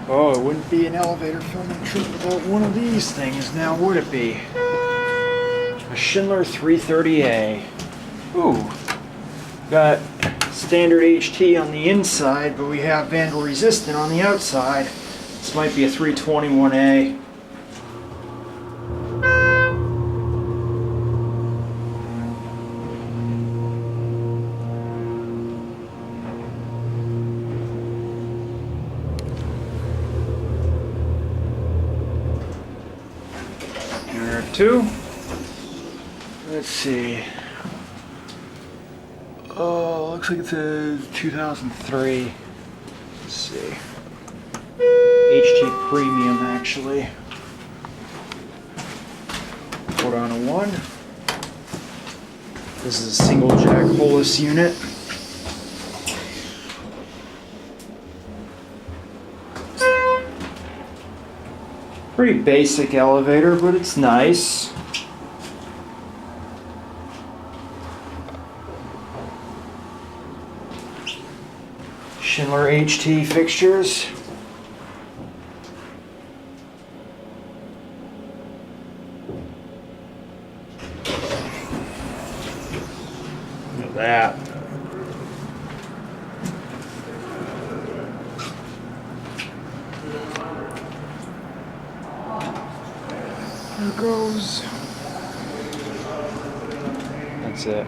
Oh, it wouldn't be an elevator filming trip without one of these things now, would it be? A Schindler 330A. Ooh. Got standard HT on the inside, but we have Vandal Resistant on the outside. This might be a 321A. There are two. Let's see. Oh, looks like it's a 2003. Let's see. HT Premium, actually. Put on a 1. This is a single jack Hollis unit. Pretty basic elevator, but it's nice. Schindler HT fixtures. Look at that. There it goes. That's it.